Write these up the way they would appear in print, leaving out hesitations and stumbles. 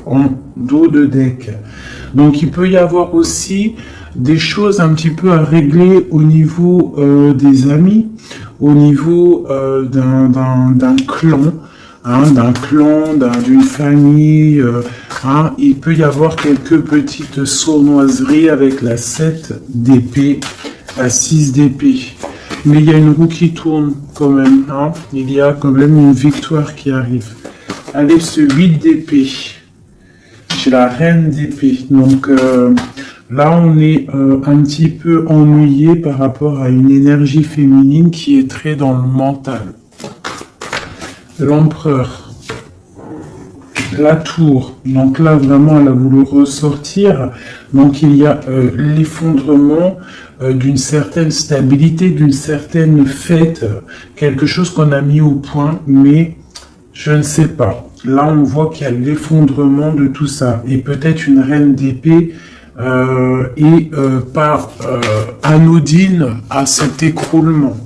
en dos de deck. Donc il peut y avoir aussi des choses un petit peu à régler au niveau des amis, au niveau d'un clan, d'une famille. Il peut y avoir quelques petites sournoiseries avec la 7 d'épée, la 6 d'épée. Mais il y a une roue qui tourne quand même. Il y a quand même une victoire qui arrive. Allez, ce 8 d'épée. J'ai la reine d'épée. Donc là, on est un petit peu ennuyé par rapport à une énergie féminine qui est très dans le mental. L'empereur. La tour. Donc là, vraiment, elle a voulu ressortir. Donc il y a l'effondrement d'une certaine stabilité, d'une certaine fête. Quelque chose qu'on a mis au point, mais je ne sais pas. Là, on voit qu'il y a l'effondrement de tout ça. Et peut-être une reine d'épée et pas anodine à cet écroulement.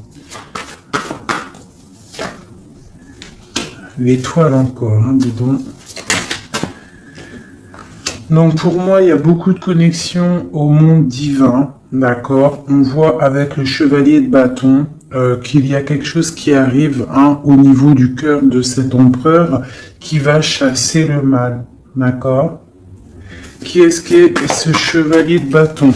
L'étoile encore, dis donc. Donc pour moi, il y a beaucoup de connexions au monde divin, d'accord. On voit avec le chevalier de bâton qu'il y a quelque chose qui arrive au niveau du cœur de cet empereur qui va chasser le mal, d'accord. Qui est-ce qu'est ce chevalier de bâton?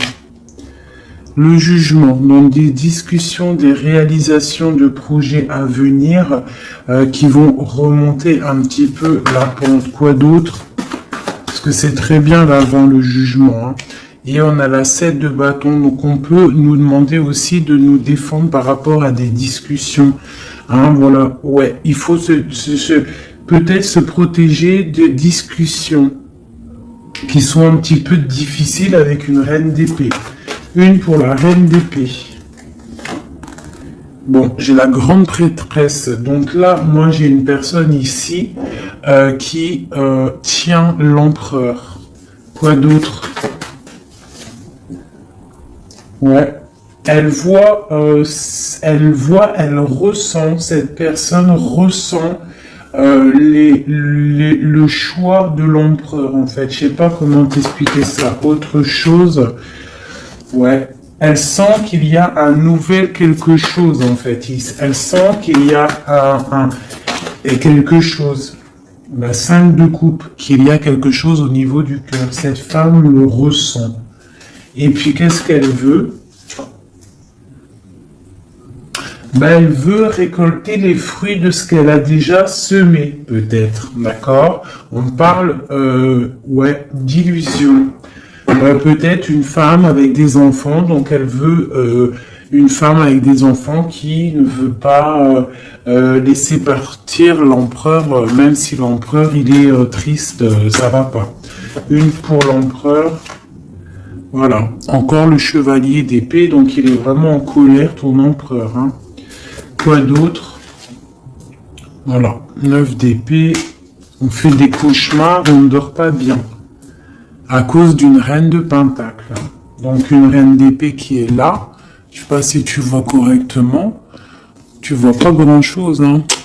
Le jugement, donc des discussions, des réalisations de projets à venir qui vont remonter un petit peu la pente. Quoi d'autre? Parce que c'est très bien là avant le jugement. Et on a la 7 de bâton, donc on peut nous demander aussi de nous défendre par rapport à des discussions. Voilà, ouais, il faut peut-être se protéger de discussions qui sont un petit peu difficiles avec une reine d'épée. Une pour la reine d'épée. Bon, j'ai la grande prêtresse. Donc là, moi, j'ai une personne ici qui tient l'empereur. Quoi d'autre? Ouais. Elle ressent, cette personne ressent le choix de l'empereur, en fait. Je sais pas comment t'expliquer ça. Autre chose... Ouais, elle sent qu'il y a un nouvel quelque chose en fait. Elle sent qu'il y a quelque chose. La 5 de coupe, qu'il y a quelque chose au niveau du cœur. Cette femme le ressent. Et puis qu'est-ce qu'elle veut? Elle veut récolter les fruits de ce qu'elle a déjà semé, peut-être. D'accord? On parle, d'illusion. Peut-être une femme avec des enfants, donc elle veut une femme avec des enfants qui ne veut pas laisser partir l'empereur, même si l'empereur il est triste, ça va pas. Une pour l'empereur, voilà. Encore le chevalier d'épée, donc il est vraiment en colère, ton empereur. Quoi d'autre? Voilà, 9 d'épée, on fait des cauchemars, on ne dort pas bien. À cause d'une reine de pentacle. Donc une reine d'épée qui est là. Je sais pas si tu vois correctement. Tu vois pas grand chose,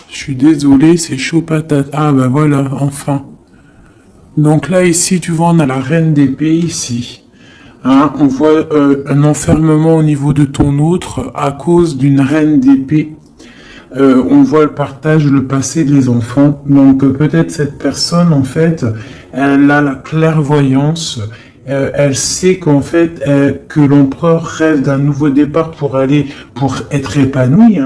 Je suis désolé, c'est chaud patate. Ah ben voilà, enfin. Donc là ici, tu vois, on a la reine d'épée ici. On voit un enfermement au niveau de ton autre à cause d'une reine d'épée. On voit le partage, le passé des enfants. Donc peut-être cette personne, en fait, elle a la clairvoyance. Elle sait qu'en fait, que l'empereur rêve d'un nouveau départ pour être épanoui,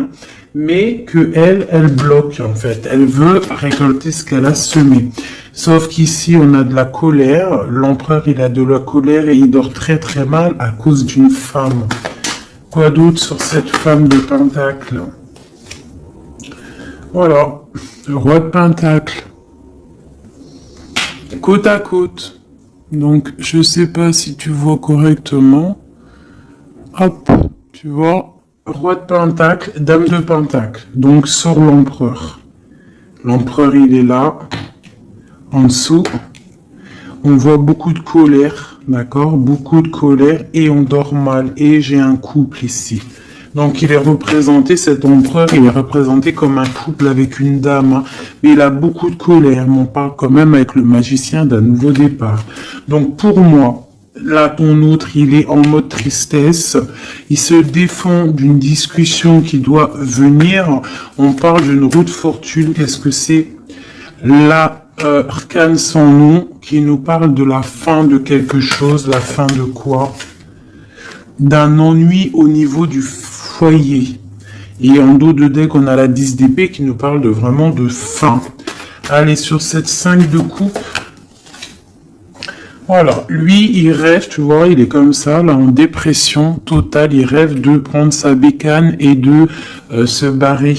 mais que elle bloque, en fait. Elle veut récolter ce qu'elle a semé. Sauf qu'ici, on a de la colère. L'empereur, il a de la colère et il dort très très mal à cause d'une femme. Quoi d'autre sur cette femme de pentacle? Voilà, le roi de pentacle, côte à côte. Donc, je sais pas si tu vois correctement. Hop, tu vois, roi de pentacle, dame de pentacle. Donc, sur l'empereur. L'empereur, il est là, en dessous. On voit beaucoup de colère, d'accord? Beaucoup de colère et on dort mal. Et j'ai un couple ici. Donc il est représenté, cet empereur, il est représenté comme un couple avec une dame, hein. Mais il a beaucoup de colère, mais on parle quand même avec le magicien d'un nouveau départ. Donc pour moi, là ton autre, il est en mode tristesse, il se défend d'une discussion qui doit venir, on parle d'une roue de fortune, qu'est-ce que c'est? La arcane sans nom qui nous parle de la fin de quelque chose, la fin de quoi? D'un ennui au niveau du foyer. Et en dos de deck, on a la 10 d'épée qui nous parle de vraiment de fin. Allez, sur cette 5 de coupe. Voilà, lui, il rêve, tu vois, il est comme ça, là, en dépression totale. Il rêve de prendre sa bécane et de se barrer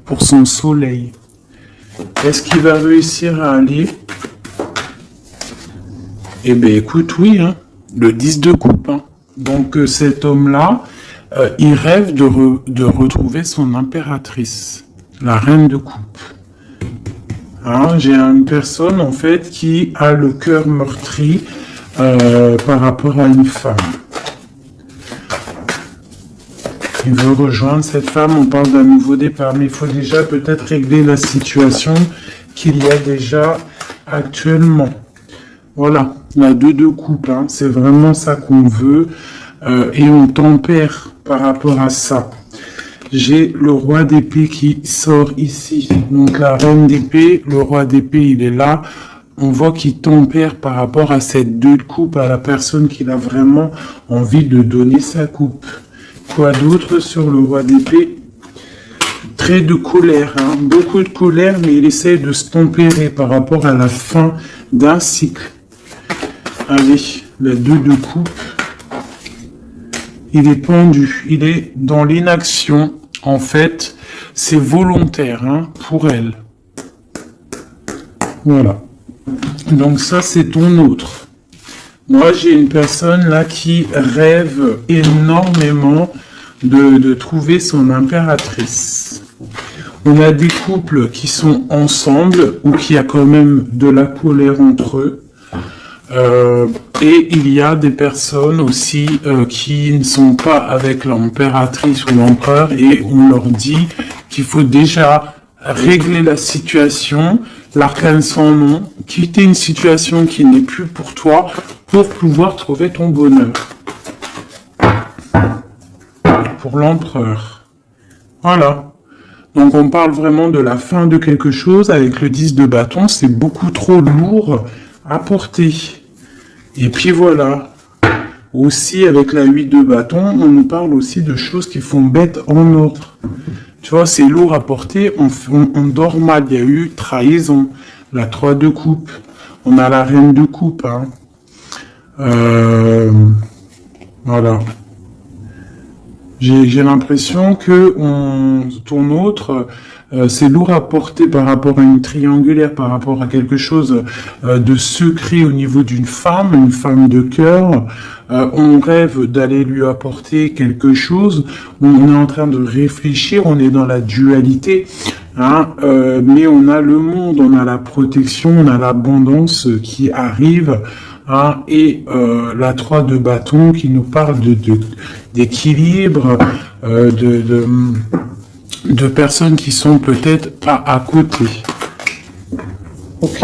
pour son soleil. Est-ce qu'il va réussir à aller? Eh bien, écoute, oui, hein, le 10 de coupe, hein. Donc cet homme-là, il rêve de retrouver son impératrice, la reine de coupe. Hein, j'ai une personne en fait qui a le cœur meurtri par rapport à une femme. Il veut rejoindre cette femme, on parle d'un nouveau départ, mais il faut déjà peut-être régler la situation qu'il y a déjà actuellement. Voilà, la 2 de coupe, hein, c'est vraiment ça qu'on veut et on tempère par rapport à ça. J'ai le roi d'épée qui sort ici, donc la reine d'épée, le roi d'épée il est là, on voit qu'il tempère par rapport à cette 2 de coupe, à la personne qui a vraiment envie de donner sa coupe. Quoi d'autre sur le roi d'épée? Très de colère, hein, beaucoup de colère, mais il essaie de se tempérer par rapport à la fin d'un cycle. Allez, la 2 de coupe. Il est pendu, il est dans l'inaction. En fait, c'est volontaire, hein, pour elle. Voilà. Donc ça, c'est ton autre. Moi, j'ai une personne là qui rêve énormément de trouver son impératrice. On a des couples qui sont ensemble ou qui a quand même de la colère entre eux. Et il y a des personnes aussi qui ne sont pas avec l'impératrice ou l'empereur et on leur dit qu'il faut déjà régler la situation, l'arcane sans nom, quitter une situation qui n'est plus pour toi pour pouvoir trouver ton bonheur. Pour l'empereur. Voilà. Donc on parle vraiment de la fin de quelque chose. Avec le 10 de bâton, c'est beaucoup trop lourd à porter. Et puis voilà. Aussi avec la 8 de bâton, on nous parle aussi de choses qui font bête en ordre. Tu vois, c'est lourd à porter, on dort mal, il y a eu trahison. La 3 de coupe, on a la reine de coupe. Hein. Voilà. J'ai l'impression que ton autre, c'est lourd à porter par rapport à une triangulaire, par rapport à quelque chose de secret au niveau d'une femme, une femme de cœur. On rêve d'aller lui apporter quelque chose. On est en train de réfléchir, on est dans la dualité. Hein, mais on a le monde, on a la protection, on a l'abondance qui arrive. Hein, et la 3 de bâton qui nous parle d'équilibre, de personnes qui sont peut-être pas à côté. Ok.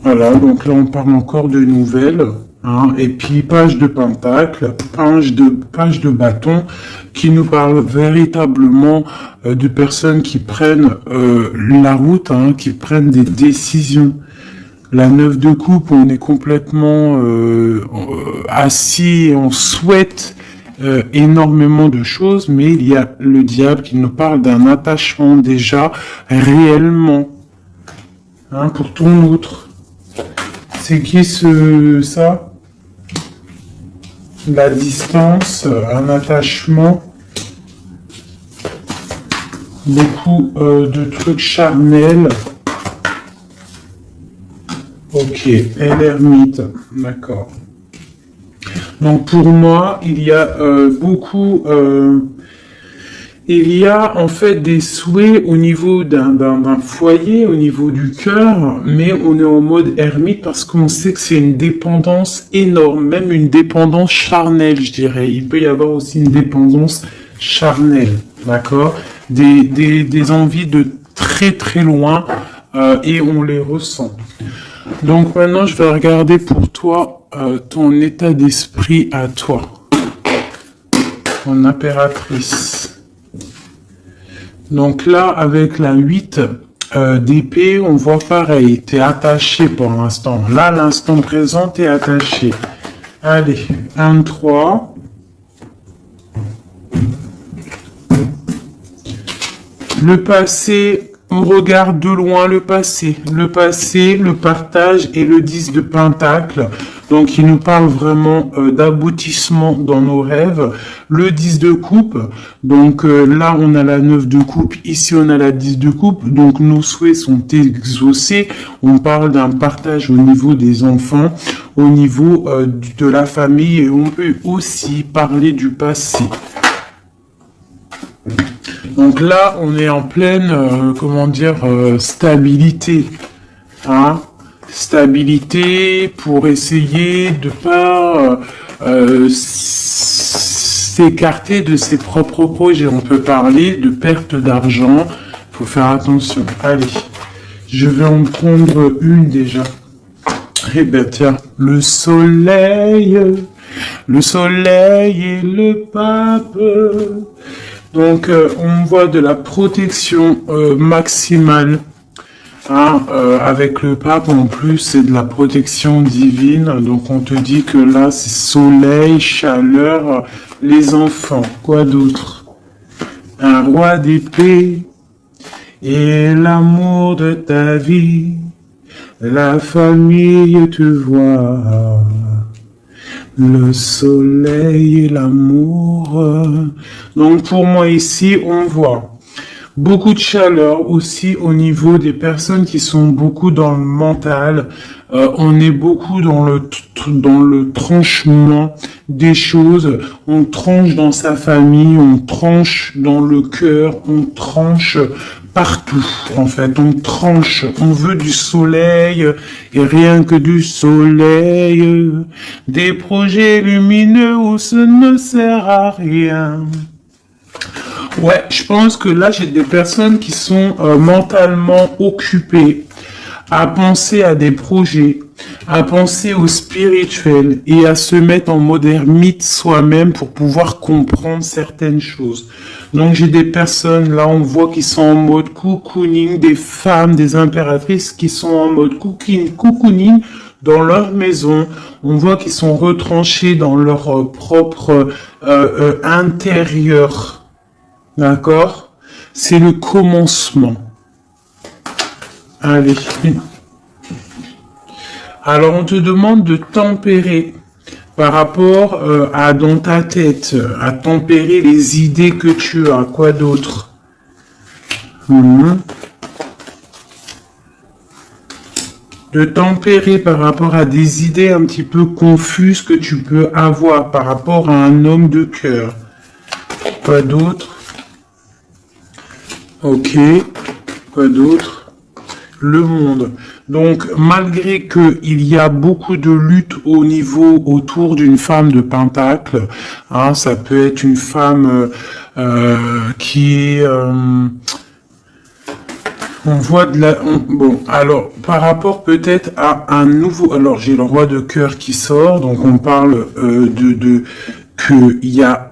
Voilà, donc là on parle encore de nouvelles. Hein, et puis page de pentacle, page de bâton, qui nous parle véritablement de personnes qui prennent la route, hein, qui prennent des décisions. La 9 de coupe, on est complètement assis et on souhaite énormément de choses, mais il y a le diable qui nous parle d'un attachement déjà réellement. Hein, pour ton autre. C'est qui ça? La distance, un attachement, beaucoup de trucs charnels. Ok, l'ermite, d'accord. Donc pour moi, il y a beaucoup Il y a en fait des souhaits au niveau d'un foyer, au niveau du cœur, mais on est en mode ermite parce qu'on sait que c'est une dépendance énorme, même une dépendance charnelle, je dirais. Il peut y avoir aussi une dépendance charnelle, d'accord? Des envies de très très loin et on les ressent. Donc maintenant, je vais regarder pour toi ton état d'esprit à toi, ton impératrice. Donc là, avec la 8 d'épée, on voit pareil, t'es attaché pour l'instant. Là, l'instant présent, t'es attaché. Allez, 1, 3. Le passé, on regarde de loin le passé. Le passé, le partage et le 10 de pentacle. Donc, il nous parle vraiment d'aboutissement dans nos rêves. Le 10 de coupe. Donc, là, on a la 9 de coupe. Ici, on a la 10 de coupe. Donc, nos souhaits sont exaucés. On parle d'un partage au niveau des enfants, au niveau de la famille. Et on peut aussi parler du passé. Donc là, on est en pleine, stabilité. Hein, stabilité pour essayer de pas s'écarter de ses propres projets. On peut parler de perte d'argent. Faut faire attention. Allez, je vais en prendre une déjà. Eh ben tiens, le soleil et le pape. Donc, on voit de la protection maximale. Hein, avec le pape, en plus, c'est de la protection divine. Donc, on te dit que là, c'est soleil, chaleur, les enfants. Quoi d'autre? Un roi d'épée et l'amour de ta vie. La famille te voit. Le soleil et l'amour. Donc pour moi ici, on voit beaucoup de chaleur aussi au niveau des personnes qui sont beaucoup dans le mental. On est beaucoup dans le tranchement des choses. On tranche dans sa famille, on tranche dans le cœur, on tranche partout, en fait, on tranche, on veut du soleil, et rien que du soleil, des projets lumineux où ce ne sert à rien. Ouais, je pense que là, j'ai des personnes qui sont mentalement occupées à penser à des projets, à penser au spirituel et à se mettre en mode ermite soi-même pour pouvoir comprendre certaines choses. Donc j'ai des personnes, là on voit qui sont en mode cocooning, des femmes, des impératrices qui sont en mode cocooning dans leur maison. On voit qu'ils sont retranchés dans leur propre intérieur. D'accord? C'est le commencement. Allez. Alors on te demande de tempérer par rapport à dans ta tête, à tempérer les idées que tu as. Quoi d'autre? De tempérer par rapport à des idées un petit peu confuses que tu peux avoir par rapport à un homme de cœur. Quoi d'autre? Ok. Quoi d'autre? Le monde. Donc, malgré que il y a beaucoup de lutte au niveau autour d'une femme de pentacle, hein, ça peut être une femme qui est, on voit de la, bon, alors par rapport peut-être à un nouveau, alors j'ai le roi de cœur qui sort, donc on parle que il y a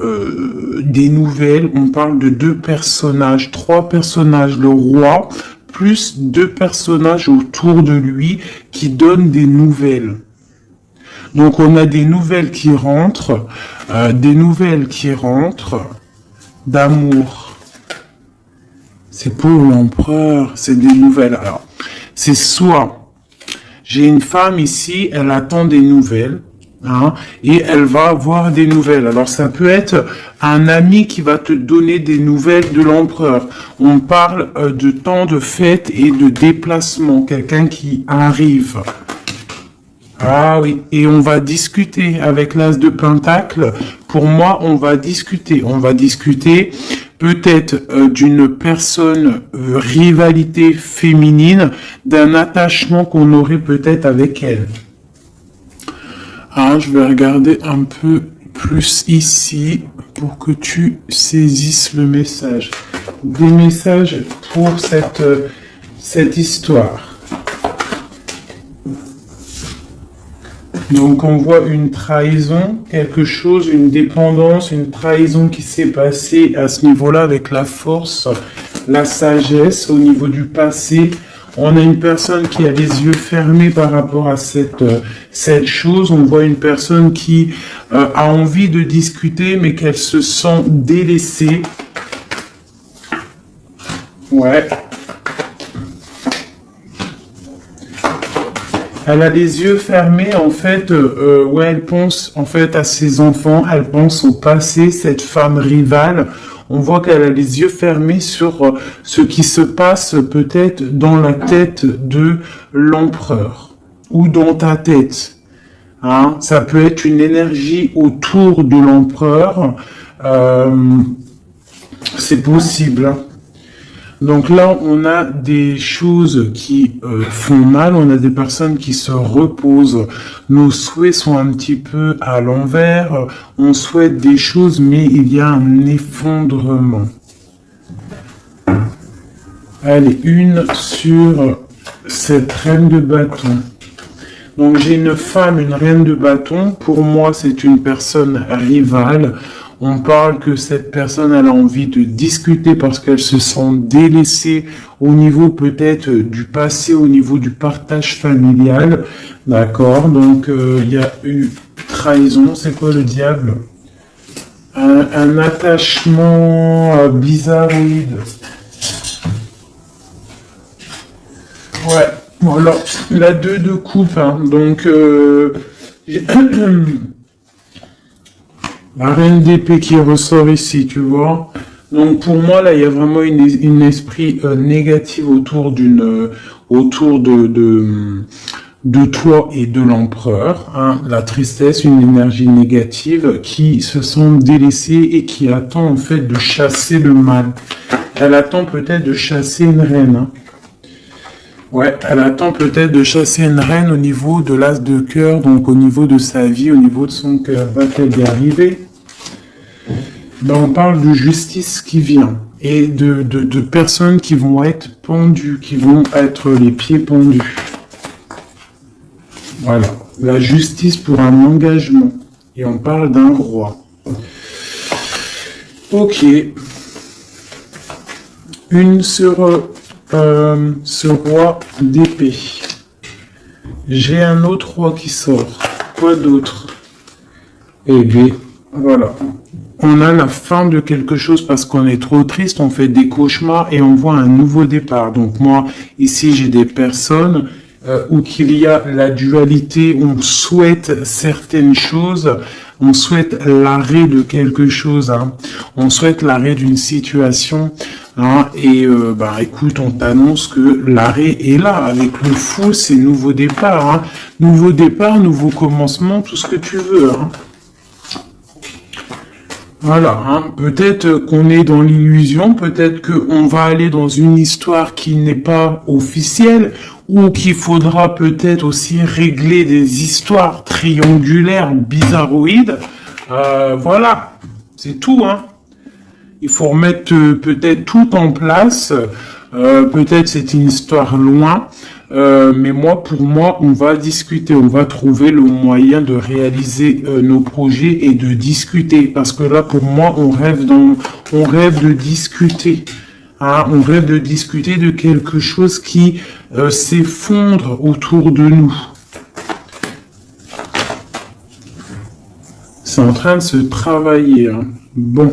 des nouvelles, on parle de 2 personnages, 3 personnages, le roi plus 2 personnages autour de lui qui donnent des nouvelles. Donc on a des nouvelles qui rentrent d'amour. C'est pour l'empereur, c'est des nouvelles. Alors, c'est soit j'ai une femme ici, elle attend des nouvelles. Hein, et elle va avoir des nouvelles. Alors ça peut être un ami qui va te donner des nouvelles de l'empereur. On parle de temps de fête et de déplacement. Quelqu'un qui arrive. Ah oui, et on va discuter avec l'as de pentacle. Pour moi, on va discuter peut-être d'une personne, rivalité féminine, d'un attachement qu'on aurait peut-être avec elle. Ah, je vais regarder un peu plus ici pour que tu saisisses le message. Des messages pour cette histoire. Donc on voit une trahison, quelque chose, une dépendance, une trahison qui s'est passée à ce niveau-là avec la force, la sagesse au niveau du passé. On a une personne qui a les yeux fermés par rapport à cette chose. On voit une personne qui a envie de discuter mais qu'elle se sent délaissée. Ouais. Elle a les yeux fermés, en fait, ouais, elle pense, en fait, à ses enfants, elle pense au passé, cette femme rivale. On voit qu'elle a les yeux fermés sur ce qui se passe peut-être dans la tête de l'empereur, ou dans ta tête. Hein? Ça peut être une énergie autour de l'empereur, c'est possible. Donc là, on a des choses qui font mal, on a des personnes qui se reposent, nos souhaits sont un petit peu à l'envers, on souhaite des choses, mais il y a un effondrement. Allez, une sur cette reine de bâton. Donc j'ai une femme, une reine de bâton, pour moi c'est une personne rivale. On parle que cette personne elle a envie de discuter parce qu'elle se sent délaissée au niveau peut-être du passé, au niveau du partage familial. D'accord, donc il y a eu trahison, c'est quoi le diable? Un attachement bizarroïde. Ouais, voilà, la 2 de coupe, hein. Donc la reine d'épée qui ressort ici, tu vois. Donc pour moi là, il y a vraiment une esprit négatif autour de toi et de l'empereur. Hein. La tristesse, une énergie négative qui se sent délaissée et qui attend en fait de chasser le mal. Elle attend peut-être de chasser une reine. Hein. Ouais, elle attend peut-être de chasser une reine au niveau de l'as de cœur, donc au niveau de sa vie, au niveau de son cœur. Va-t-elle y arriver? Ben, on parle de justice qui vient et de personnes qui vont être pendues, qui vont être les pieds pendus. Voilà, la justice pour un engagement. Et on parle d'un roi. Ok. Une sur ce roi d'épée. J'ai un autre roi qui sort. Quoi d'autre? Eh bien, voilà. On a la fin de quelque chose parce qu'on est trop triste, on fait des cauchemars et on voit un nouveau départ. Donc moi, ici, j'ai des personnes où qu'il y a la dualité, on souhaite certaines choses, on souhaite l'arrêt de quelque chose, hein. On souhaite l'arrêt d'une situation, hein, et bah écoute, on t'annonce que l'arrêt est là, avec le fou, c'est nouveau départ, hein. Nouveau départ, nouveau commencement, tout ce que tu veux, hein. Voilà, hein. Peut-être qu'on est dans l'illusion, peut-être qu'on va aller dans une histoire qui n'est pas officielle, ou qu'il faudra peut-être aussi régler des histoires triangulaires, bizarroïdes. Voilà, c'est tout, hein. Il faut remettre peut-être tout en place. Peut-être c'est une histoire loin. Mais pour moi, on va discuter, on va trouver le moyen de réaliser nos projets et de discuter. Parce que là, pour moi, on rêve de discuter. Hein, on rêve de discuter de quelque chose qui s'effondre autour de nous. C'est en train de se travailler. Hein. Bon.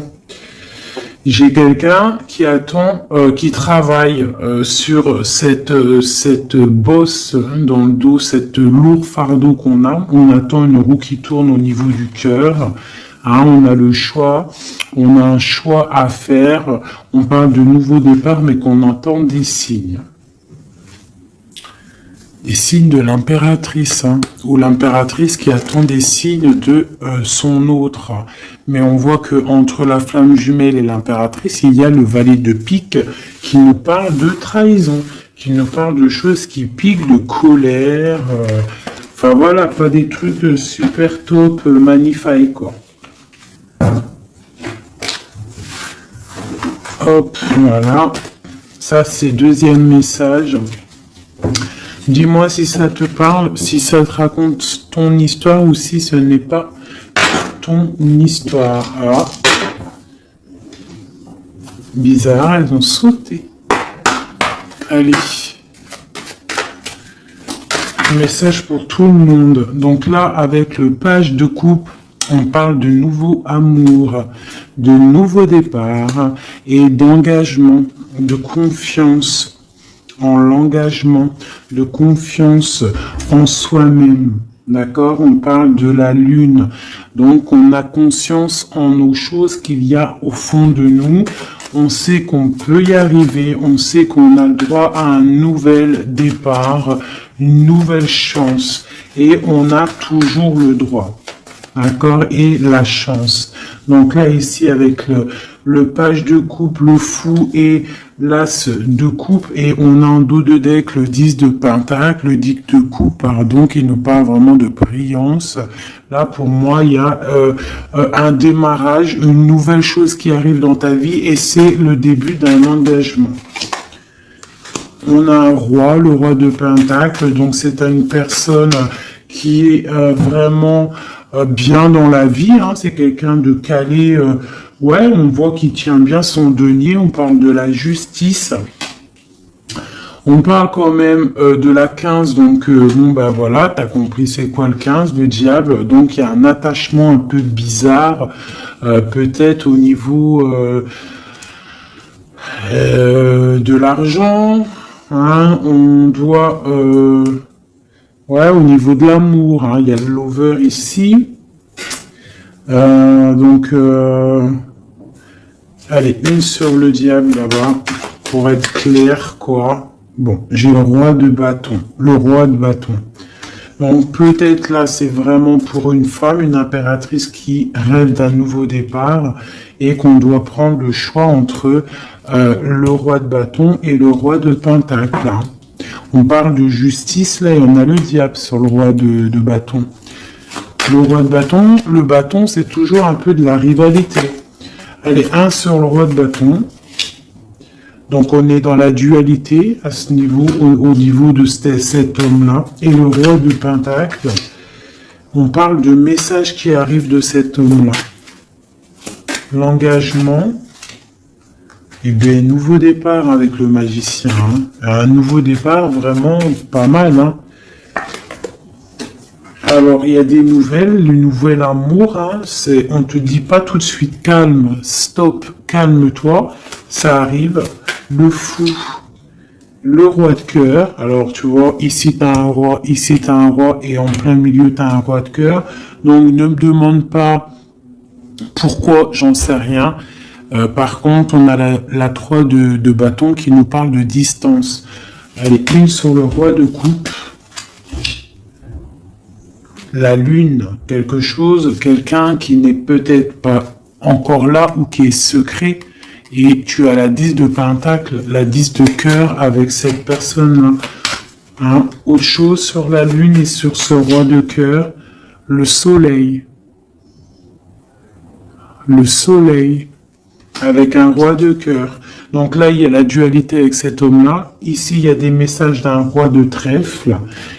J'ai quelqu'un qui attend, qui travaille sur cette bosse dans le dos, cette lourd fardeau qu'on a. On attend une roue qui tourne au niveau du cœur. Hein, on a le choix, on a un choix à faire. On parle de nouveau départ, mais qu'on entend des signes. des signes de l'impératrice, hein, ou l'impératrice qui attend des signes de son autre. Mais on voit que entre la flamme jumelle et l'impératrice, il y a le valet de pique qui nous parle de trahison, qui nous parle de choses qui piquent, de colère. Enfin voilà, pas des trucs super top, magnifiques, quoi. Hop, voilà. Ça, c'est deuxième message. Dis-moi si ça te parle, si ça te raconte ton histoire ou si ce n'est pas ton histoire. Alors, bizarre, elles ont sauté. Allez. Message pour tout le monde. Donc là, avec le page de coupe, on parle de nouveau amour, de nouveau départ et d'engagement, de confiance en l'engagement, de confiance en soi-même. D'accord? On parle de la lune. Donc, on a conscience en nos choses qu'il y a au fond de nous. On sait qu'on peut y arriver. On sait qu'on a le droit à un nouvel départ, une nouvelle chance. Et on a toujours le droit. D'accord? Et la chance. Donc là, ici, avec le page de coupe, le fou et l'as de coupe, et on a en dos de deck le 10 de pentacle, le 10 de coupe, pardon, qui nous parle vraiment de brillance. Là, pour moi, il y a un démarrage, une nouvelle chose qui arrive dans ta vie, et c'est le début d'un engagement. On a un roi, le roi de pentacle, donc c'est une personne qui est vraiment bien dans la vie, hein, c'est quelqu'un de calé, ouais, on voit qu'il tient bien son denier, on parle de la justice, on parle quand même de la 15, donc bon bah voilà, t'as compris c'est quoi le 15, le diable, donc il y a un attachement un peu bizarre, peut-être au niveau de l'argent, hein, on doit... ouais, au niveau de l'amour, hein, il y a le lover ici. Donc, allez, une sur le diable là-bas, pour être clair, quoi. Bon, j'ai le roi de bâton. Le roi de bâton. Donc, peut-être là, c'est vraiment pour une femme, une impératrice qui rêve d'un nouveau départ et qu'on doit prendre le choix entre le roi de bâton et le roi de pentacle, hein. On parle de justice, là, et on a le diable sur le roi de bâton. Le roi de bâton, le bâton, c'est toujours un peu de la rivalité. Allez, un sur le roi de bâton. Donc, on est dans la dualité à ce niveau, au niveau de cet homme-là. Et le roi de pentacle, on parle de messages qui arrivent de cet homme-là. L'engagement. Et bien, nouveau départ avec le magicien. Hein. Un nouveau départ vraiment pas mal. Hein. Alors, il y a des nouvelles. Le nouvel amour, hein, c'est, on te dit pas tout de suite calme, stop, calme-toi. Ça arrive. Le fou, le roi de cœur. Alors, tu vois, ici, tu as un roi, ici, tu as un roi, et en plein milieu, tu as un roi de cœur. Donc, ne me demande pas pourquoi, j'en sais rien. Par contre, on a la 3 de bâton qui nous parle de distance. Allez, une sur le roi de coupe. La lune, quelque chose, quelqu'un qui n'est peut-être pas encore là ou qui est secret. Et tu as la 10 de pentacle, la 10 de cœur avec cette personne-là. Hein? Autre chose sur la lune et sur ce roi de cœur, le soleil. Le soleil. Avec un roi de cœur. Donc là, il y a la dualité avec cet homme-là. Ici, il y a des messages d'un roi de trèfle.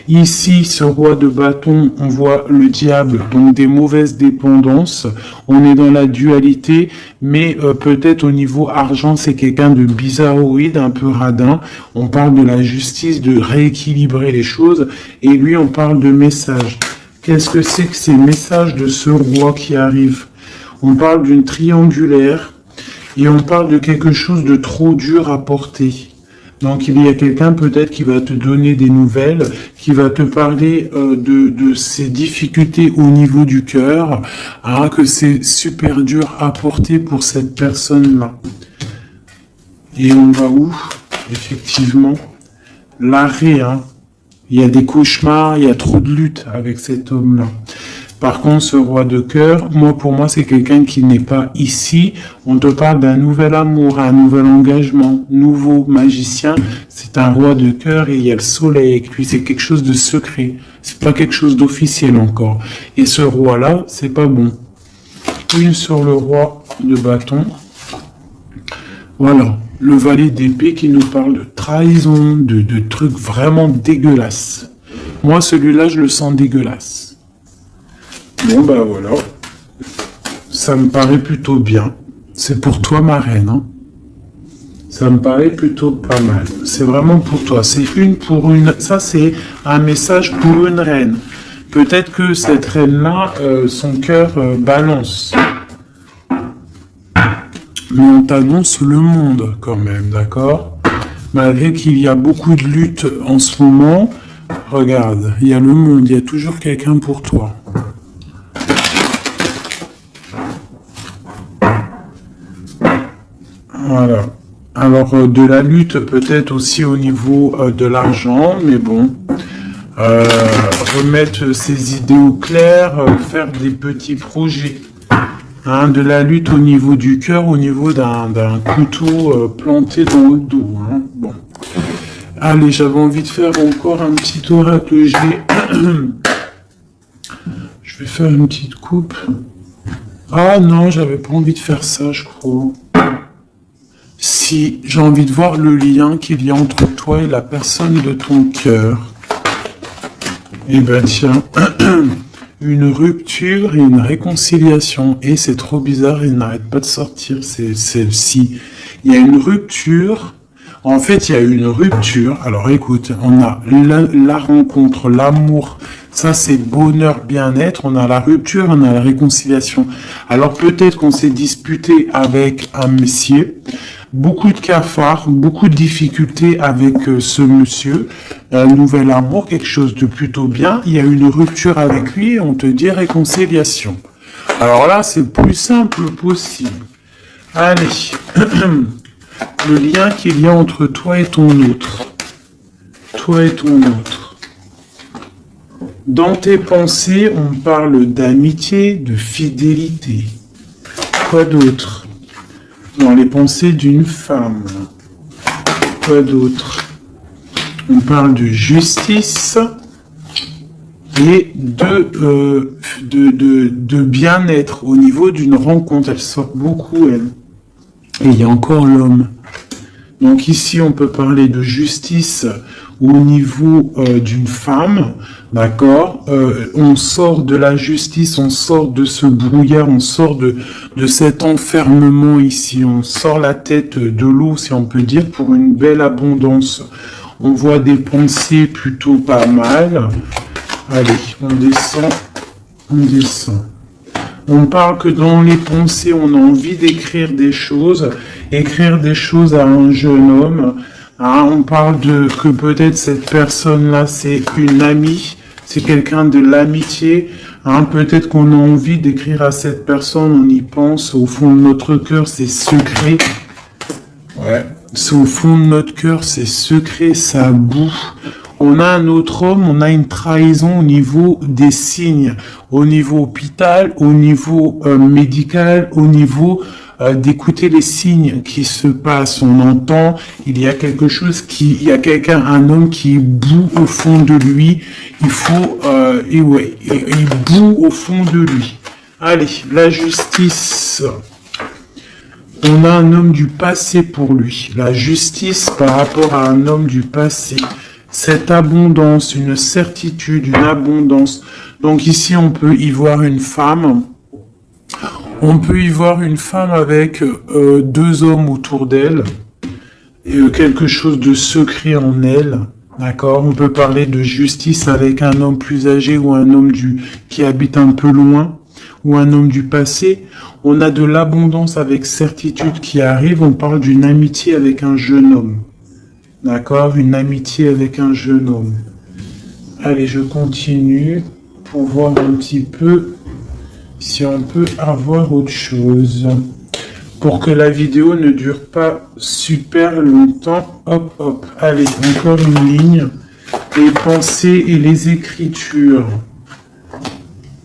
Ici, ce roi de bâton, on voit le diable, donc des mauvaises dépendances. On est dans la dualité, mais peut-être au niveau argent, c'est quelqu'un de bizarroïde, un peu radin. On parle de la justice, de rééquilibrer les choses. Et lui, on parle de messages. Qu'est-ce que c'est que ces messages de ce roi qui arrive? On parle d'une triangulaire. Et on parle de quelque chose de trop dur à porter. Donc il y a quelqu'un peut-être qui va te donner des nouvelles, qui va te parler de ses difficultés au niveau du cœur, hein, que c'est super dur à porter pour cette personne-là. Et on va où? Effectivement, l'arrêt, hein. Il y a des cauchemars, il y a trop de lutte avec cet homme-là. Par contre, ce roi de cœur, pour moi, c'est quelqu'un qui n'est pas ici. On te parle d'un nouvel amour, un nouvel engagement, nouveau magicien. C'est un roi de cœur et il y a le soleil avec lui. C'est quelque chose de secret. C'est pas quelque chose d'officiel encore. Et ce roi-là, c'est pas bon. Une sur le roi de bâton. Voilà. Le valet d'épée qui nous parle de trahison, de trucs vraiment dégueulasses. Moi, celui-là, je le sens dégueulasse. Bon, bah voilà. Ça me paraît plutôt bien. C'est pour toi, ma reine. Hein. Ça me paraît plutôt pas mal. C'est vraiment pour toi. C'est une pour une. Ça, c'est un message pour une reine. Peut-être que cette reine-là, son cœur balance. Mais on t'annonce le monde quand même, d'accord? Malgré qu'il y a beaucoup de luttes en ce moment, regarde, il y a le monde, il y a toujours quelqu'un pour toi. Voilà. Alors, de la lutte peut-être aussi au niveau de l'argent, mais bon, remettre ses idées au clair, faire des petits projets. Hein, de la lutte au niveau du cœur, au niveau d'un couteau planté dans le dos. Hein. Bon. Allez, j'avais envie de faire encore un petit oracle. Je vais faire une petite coupe. Ah non, j'avais pas envie de faire ça, je crois. Si, j'ai envie de voir le lien qu'il y a entre toi et la personne de ton cœur. Eh ben tiens, une rupture et une réconciliation. Et c'est trop bizarre, il n'arrête pas de sortir, c'est celle-ci. Il y a une rupture. En fait, il y a une rupture. Alors écoute, on a la rencontre, l'amour. Ça, c'est bonheur, bien-être. On a la rupture, on a la réconciliation. Alors peut-être qu'on s'est disputé avec un monsieur. Beaucoup de cafards, beaucoup de difficultés avec ce monsieur. Un nouvel amour, quelque chose de plutôt bien. Il y a une rupture avec lui et on te dit réconciliation. Alors là, c'est le plus simple possible. Allez. Le lien qu'il y a entre toi et ton autre. Toi et ton autre. Dans tes pensées, on parle d'amitié, de fidélité. Quoi d'autre? Dans les pensées d'une femme. Quoi d'autre? On parle de justice et de bien-être au niveau d'une rencontre. Elle sort beaucoup, elle. Et il y a encore l'homme. Donc ici, on peut parler de justice au niveau d'une femme, d'accord? On sort de la justice, on sort de ce brouillard, on sort de cet enfermement ici, on sort la tête de l'eau, si on peut dire, pour une belle abondance. On voit des pensées plutôt pas mal. Allez, on descend, on descend. On parle que dans les pensées, on a envie d'écrire des choses à un jeune homme. Hein, on parle que peut-être cette personne-là, c'est une amie, c'est quelqu'un de l'amitié. Hein, peut-être qu'on a envie d'écrire à cette personne, on y pense, au fond de notre cœur, c'est secret. Ouais. C'est au fond de notre cœur, c'est secret, ça boue. On a un autre homme, on a une trahison au niveau des signes, au niveau hôpital, au niveau médical, au niveau d'écouter les signes qui se passent. On entend, il y a quelque chose il y a quelqu'un, un homme qui boue au fond de lui. Il faut, il boue au fond de lui. Allez, la justice. On a un homme du passé pour lui. La justice par rapport à un homme du passé. Cette abondance, une certitude, une abondance. Donc ici, on peut y voir une femme. On peut y voir une femme avec deux hommes autour d'elle. Et quelque chose de secret en elle. D'accord? On peut parler de justice avec un homme plus âgé ou un homme qui habite un peu loin. Ou un homme du passé. On a de l'abondance avec certitude qui arrive. On parle d'une amitié avec un jeune homme. D'accord? Une amitié avec un jeune homme. Allez, je continue pour voir un petit peu si on peut avoir autre chose. Pour que la vidéo ne dure pas super longtemps. Hop, hop. Allez, encore une ligne. les pensées et les écritures,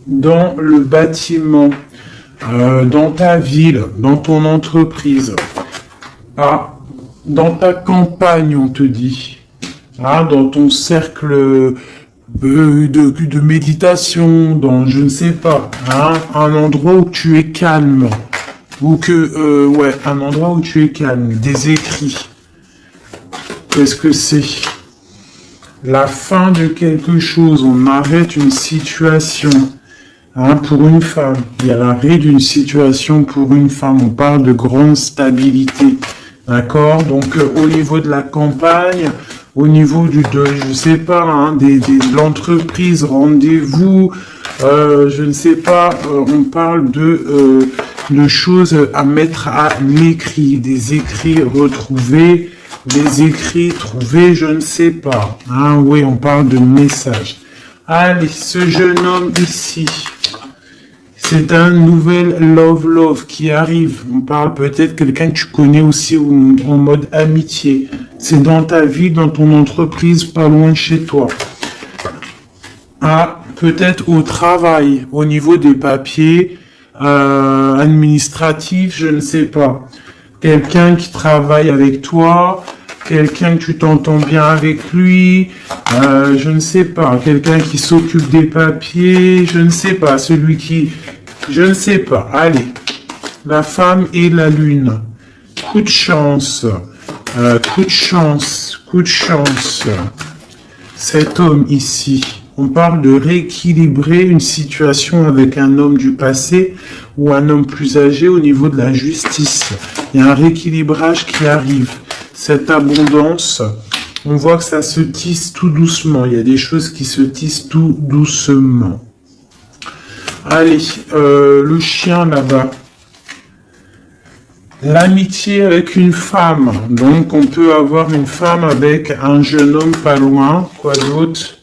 dans le bâtiment, dans ta ville, dans ton entreprise, dans ta campagne, on te dit, dans ton cercle de méditation, dans, je ne sais pas, un endroit où tu es calme, ou un endroit où tu es calme, des écrits. Qu'est-ce que c'est? La fin de quelque chose, on arrête une situation. Pour une femme, il y a l'arrêt d'une situation pour une femme, on parle de grande stabilité, d'accord? Donc au niveau de la campagne, au niveau je sais pas, de l'entreprise, rendez-vous, je ne sais pas, on parle de choses à mettre à l'écrit, des écrits retrouvés, des écrits trouvés, je ne sais pas, oui, on parle de messages. Allez, ce jeune homme ici, c'est un nouvel love qui arrive. On parle peut-être quelqu'un que tu connais aussi en mode amitié. C'est dans ta vie, dans ton entreprise, pas loin de chez toi. Peut-être au travail, au niveau des papiers administratifs, je ne sais pas. Quelqu'un qui travaille avec toi, quelqu'un que tu t'entends bien avec lui, je ne sais pas, quelqu'un qui s'occupe des papiers, je ne sais pas, je ne sais pas, allez, la femme et la lune, coup de chance, cet homme ici, on parle de rééquilibrer une situation avec un homme du passé ou un homme plus âgé au niveau de la justice, il y a un rééquilibrage qui arrive. Cette abondance, on voit que ça se tisse tout doucement. Il y a des choses qui se tissent tout doucement. Allez, le chien là-bas. L'amitié avec une femme. Donc, on peut avoir une femme avec un jeune homme pas loin. Quoi d'autre?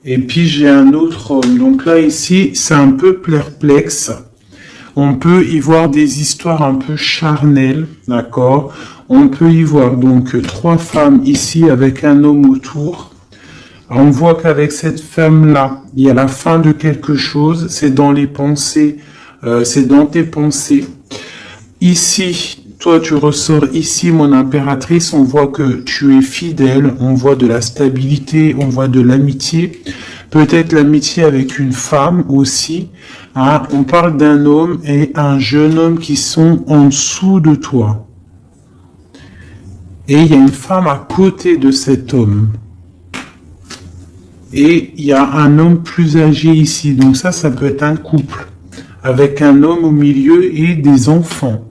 Et puis, j'ai un autre homme. Donc là, ici, c'est un peu perplexe. On peut y voir des histoires un peu charnelles, d'accord? On peut y voir donc 3 femmes ici avec un homme autour. On voit qu'avec cette femme-là, il y a la fin de quelque chose. C'est dans les pensées, c'est dans tes pensées. Ici, toi tu ressors ici, mon impératrice, on voit que tu es fidèle, on voit de la stabilité, on voit de l'amitié. Peut-être l'amitié avec une femme aussi. On parle d'un homme et un jeune homme qui sont en dessous de toi. Et il y a une femme à côté de cet homme. Et il y a un homme plus âgé ici. Donc ça peut être un couple. Avec un homme au milieu et des enfants.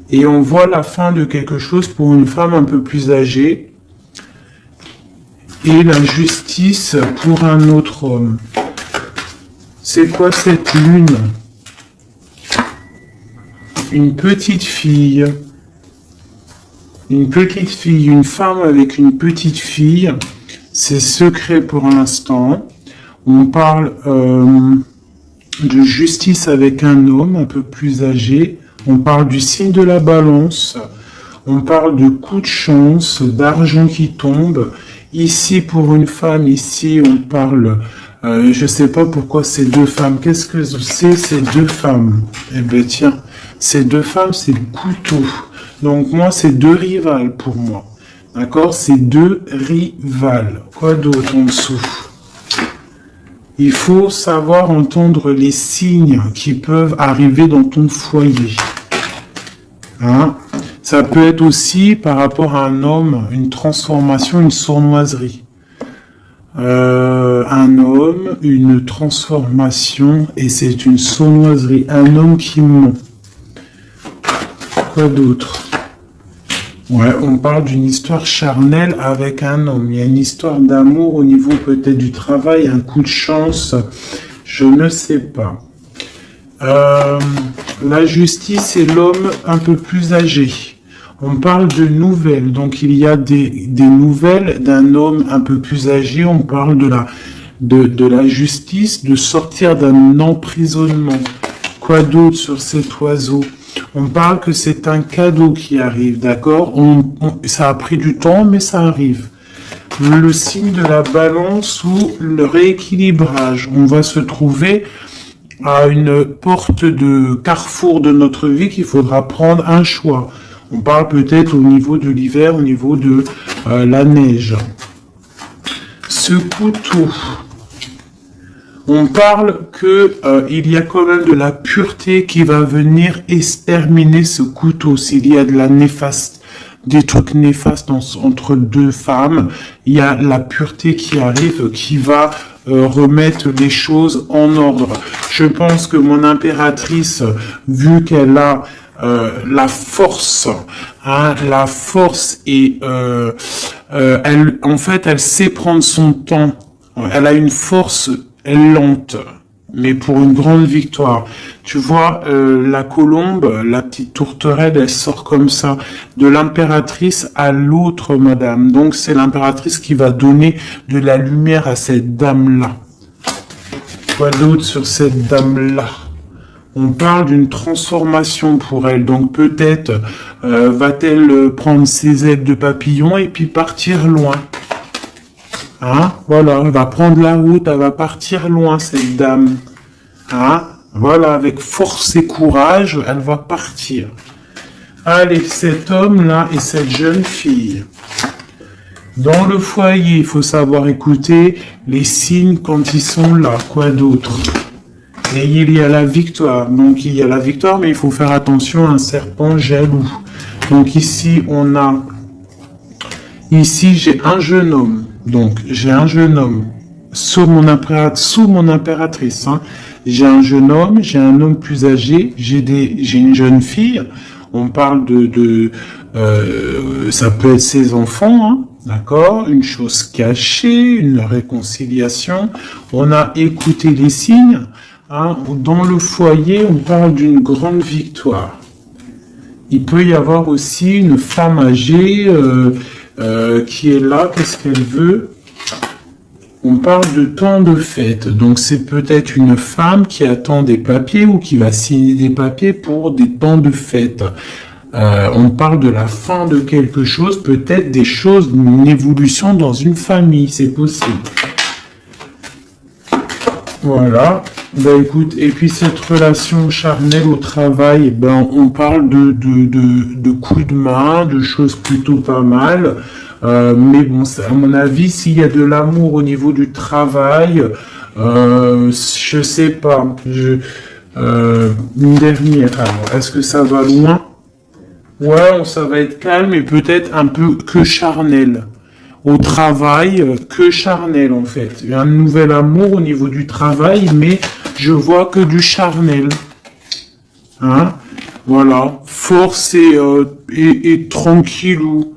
Et on voit la fin de quelque chose pour une femme un peu plus âgée. Et la justice pour un autre homme. C'est quoi cette lune? Une petite fille. Une femme avec une petite fille. C'est secret pour l'instant. On parle de justice avec un homme un peu plus âgé. On parle du signe de la balance. On parle de coup de chance, d'argent qui tombe. Ici, pour une femme, ici, on parle... je ne sais pas pourquoi ces 2 femmes. Qu'est-ce que c'est ces 2 femmes? Eh bien, tiens, ces 2 femmes, c'est le couteau. Donc, moi, c'est 2 rivales pour moi. D'accord? C'est 2 rivales. Quoi d'autre en dessous? Il faut savoir entendre les signes qui peuvent arriver dans ton foyer. Ça peut être aussi par rapport à un homme, une transformation, une sournoiserie. Un homme, une transformation, et c'est une sournoiserie. Un homme qui ment. Quoi d'autre? Ouais, on parle d'une histoire charnelle avec un homme. Il y a une histoire d'amour au niveau peut-être du travail, un coup de chance, je ne sais pas. La justice, c'est l'homme un peu plus âgé. On parle de nouvelles, donc il y a des nouvelles d'un homme un peu plus âgé. On parle de la justice, de sortir d'un emprisonnement. Quoi d'autre sur cet oiseau? On parle que c'est un cadeau qui arrive, d'accord? Ça a pris du temps, mais ça arrive. le signe de la balance ou le rééquilibrage. On va se trouver à une porte de carrefour de notre vie qu'il faudra prendre un choix. On parle peut-être au niveau de l'hiver, au niveau de la neige. Ce couteau, on parle que il y a quand même de la pureté qui va venir exterminer ce couteau. S'il y a de la néfaste, des trucs néfastes entre deux femmes, il y a la pureté qui arrive, qui va remettre les choses en ordre. Je pense que mon impératrice, vu qu'elle a la force, hein, la force et elle, en fait, elle sait prendre son temps. Elle a une force lente, mais pour une grande victoire. Tu vois, la colombe, la petite tourterelle, elle sort comme ça, de l'impératrice à l'autre madame. Donc c'est l'impératrice qui va donner de la lumière à cette dame-là. Quoi d'autre sur cette dame-là? On parle d'une transformation pour elle. Donc peut-être va-t-elle prendre ses ailes de papillon et puis partir loin. Hein? Voilà, elle va prendre la route, elle va partir loin, cette dame. Hein? Voilà, avec force et courage, elle va partir. Allez, cet homme-là et cette jeune fille. Dans le foyer, il faut savoir écouter les signes quand ils sont là. Quoi d'autre? Et il y a la victoire. Donc, il y a la victoire, mais il faut faire attention à un serpent jaloux. Donc, ici, on a... Ici, j'ai un jeune homme. Donc, j'ai un jeune homme sous mon impératrice. Hein. J'ai un jeune homme, j'ai un homme plus âgé, j'ai une jeune fille. On parle ça peut être ses enfants, hein, d'accord? Une chose cachée, une réconciliation. On a écouté les signes. Hein. Dans le foyer, on parle d'une grande victoire. Il peut y avoir aussi une femme âgée qui est là. Qu'est-ce qu'elle veut? On parle de temps de fête. Donc c'est peut-être une femme qui attend des papiers ou qui va signer des papiers pour des temps de fête. On parle de la fin de quelque chose, peut-être des choses, une évolution dans une famille, c'est possible. Voilà. Ben écoute, et puis cette relation charnelle au travail, ben on parle de coups de main, de choses plutôt pas mal. Mais bon, à mon avis, s'il y a de l'amour au niveau du travail, je sais pas. Une dernière. Alors, est-ce que ça va loin? Ouais, ça va être calme et peut-être un peu que charnel. Au travail, que charnel en fait. Il y a un nouvel amour au niveau du travail, mais je vois que du charnel. Hein? Voilà. Force et tranquillou.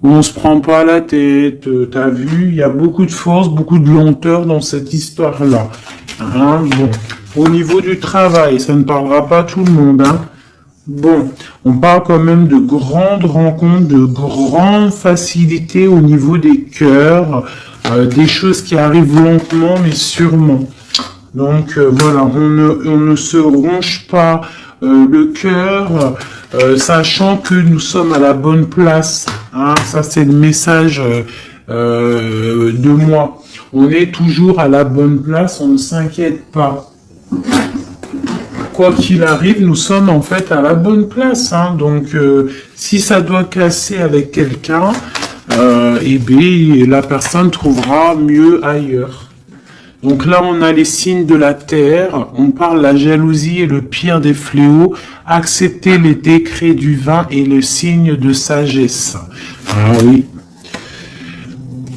On se prend pas la tête. T'as vu, il y a beaucoup de force, beaucoup de lenteur dans cette histoire-là. Hein? Bon. Au niveau du travail, ça ne parlera pas tout le monde, hein. Bon, on parle quand même de grandes rencontres, de grandes facilités au niveau des cœurs, des choses qui arrivent lentement mais sûrement. Donc voilà, on ne se ronge pas le cœur, sachant que nous sommes à la bonne place. Hein, ça c'est le message de moi. On est toujours à la bonne place, on ne s'inquiète pas. Quoi qu'il arrive, nous sommes en fait à la bonne place. Hein. Donc, si ça doit casser avec quelqu'un, eh bien, la personne trouvera mieux ailleurs. Donc là, on a les signes de la terre. On parle de la jalousie et le pire des fléaux. Accepter les décrets du vin et le signe de sagesse. Ah oui.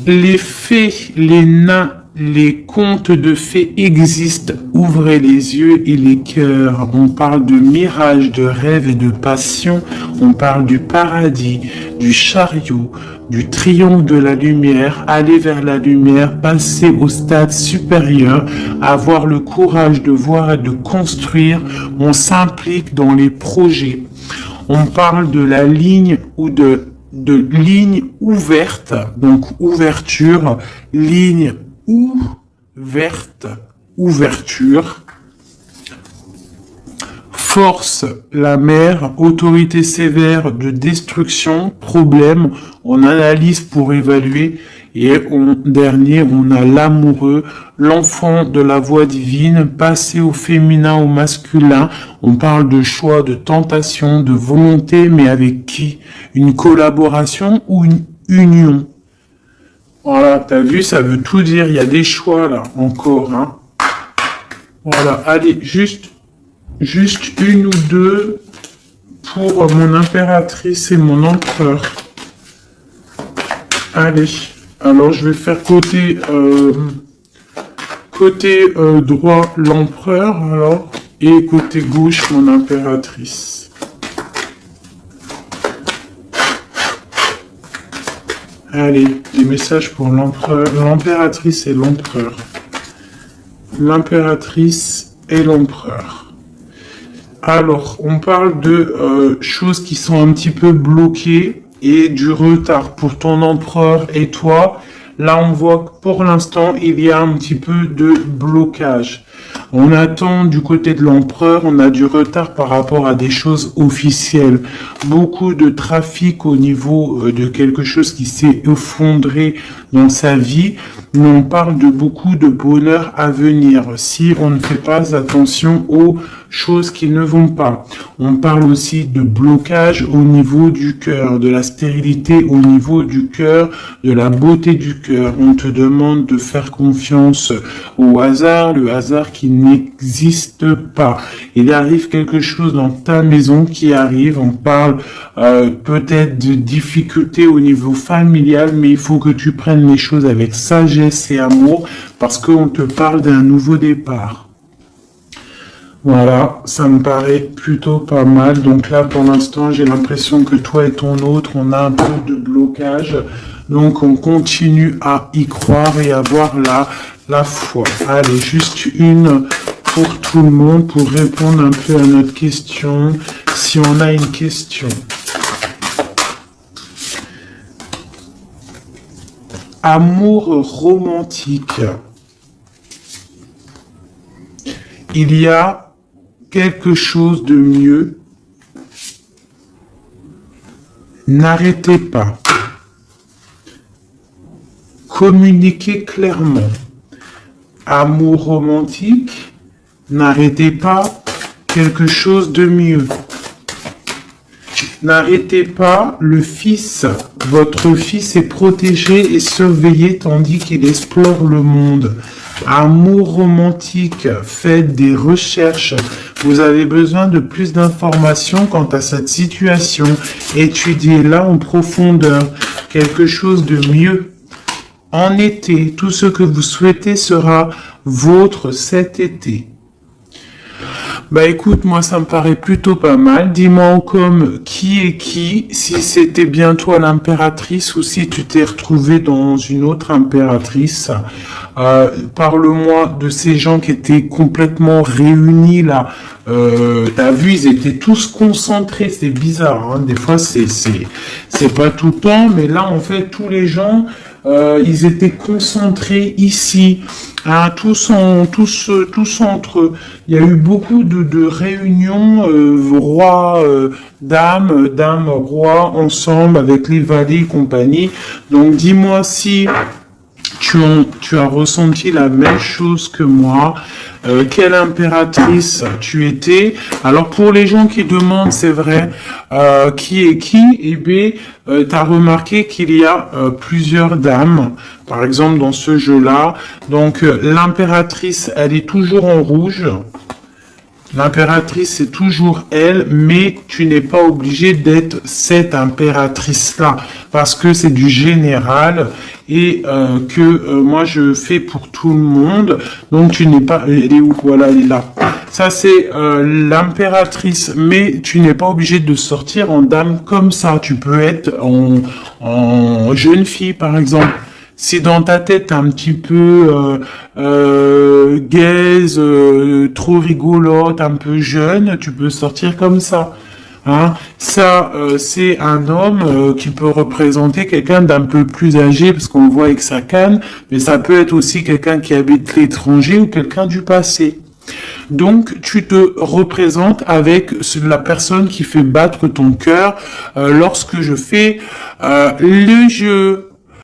Les fées, les nains, les contes de fées existent. Ouvrez les yeux et les cœurs. On parle de mirage, de rêve et de passion. On parle du paradis, du chariot, du triomphe de la lumière. Aller vers la lumière, passer au stade supérieur, avoir le courage de voir et de construire. On s'implique dans les projets. On parle de la ligne ou de ligne ouverte, donc ouverture, ligne ouverte, ouverture. Force, la mer, autorité sévère de destruction, problème, on analyse pour évaluer Et en dernier, on a l'amoureux, l'enfant de la voix divine, passé au féminin, au masculin. On parle de choix, de tentation, de volonté, mais avec qui? Une collaboration ou une union? Voilà, t'as vu, ça veut tout dire. Il y a des choix là, encore, hein. Voilà, allez, juste une ou deux pour mon impératrice et mon empereur. Allez, alors je vais faire côté droit l'empereur, alors, et côté gauche mon impératrice. Allez, des messages pour l'empereur, l'impératrice et l'empereur. L'impératrice et l'empereur. Alors, on parle de choses qui sont un petit peu bloquées et du retard pour ton empereur et toi. Là, on voit que pour l'instant, il y a un petit peu de blocage. On attend du côté de l'empereur, on a du retard par rapport à des choses officielles. Beaucoup de trafic au niveau de quelque chose qui s'est effondré dans sa vie. Mais on parle de beaucoup de bonheur à venir si on ne fait pas attention aux choses qui ne vont pas. On parle aussi de blocage au niveau du cœur, de la stérilité au niveau du cœur, de la beauté du cœur. On te demande de faire confiance au hasard, le hasard qui n'existe pas. Il arrive quelque chose dans ta maison qui arrive. On parle peut-être de difficultés au niveau familial, mais il faut que tu prennes les choses avec sagesse et amour parce qu'on te parle d'un nouveau départ. Voilà, ça me paraît plutôt pas mal. Donc là, pour l'instant, j'ai l'impression que toi et ton autre, on a un peu de blocage. Donc, on continue à y croire et avoir la foi. Allez, juste une pour tout le monde pour répondre un peu à notre question, si on a une question. Amour romantique. Il y a quelque chose de mieux. N'arrêtez pas. Communiquez clairement. Amour romantique, n'arrêtez pas quelque chose de mieux. N'arrêtez pas, votre fils est protégé et surveillé tandis qu'il explore le monde. Amour romantique, faites des recherches. Vous avez besoin de plus d'informations quant à cette situation. Étudiez-la en profondeur. Quelque chose de mieux. En été, tout ce que vous souhaitez sera vôtre cet été. Bah écoute, moi ça me paraît plutôt pas mal. Dis-moi en com qui est qui, si c'était bien toi l'impératrice ou si tu t'es retrouvé dans une autre impératrice. Parle-moi de ces gens qui étaient complètement réunis là. T'as vu, ils étaient tous concentrés, c'est bizarre, hein. Des fois c'est pas tout le temps, mais là en fait tous les gens ils étaient concentrés ici, hein, tous entre eux. Il y a eu beaucoup de réunions, roi, dame, roi, ensemble avec les valets et compagnie. Donc dis-moi si tu as ressenti la même chose que moi. Quelle impératrice tu étais? Alors pour les gens qui demandent, c'est vrai, qui est qui? Eh bien, tu as remarqué qu'il y a plusieurs dames, par exemple dans ce jeu-là. Donc l'impératrice, elle est toujours en rouge. L'impératrice, c'est toujours elle, mais tu n'es pas obligé d'être cette impératrice-là, parce que c'est du général et moi je fais pour tout le monde. Donc tu n'es pas... Elle est où? Voilà, elle est là. Ça c'est l'impératrice, mais tu n'es pas obligé de sortir en dame comme ça. Tu peux être en jeune fille, par exemple. Si dans ta tête t'es un petit peu gaze, trop rigolote, un peu jeune, tu peux sortir comme ça. Hein? Ça, c'est un homme qui peut représenter quelqu'un d'un peu plus âgé, parce qu'on le voit avec sa canne, mais ça peut être aussi quelqu'un qui habite l'étranger ou quelqu'un du passé. Donc, tu te représentes avec la personne qui fait battre ton cœur lorsque je fais le jeu.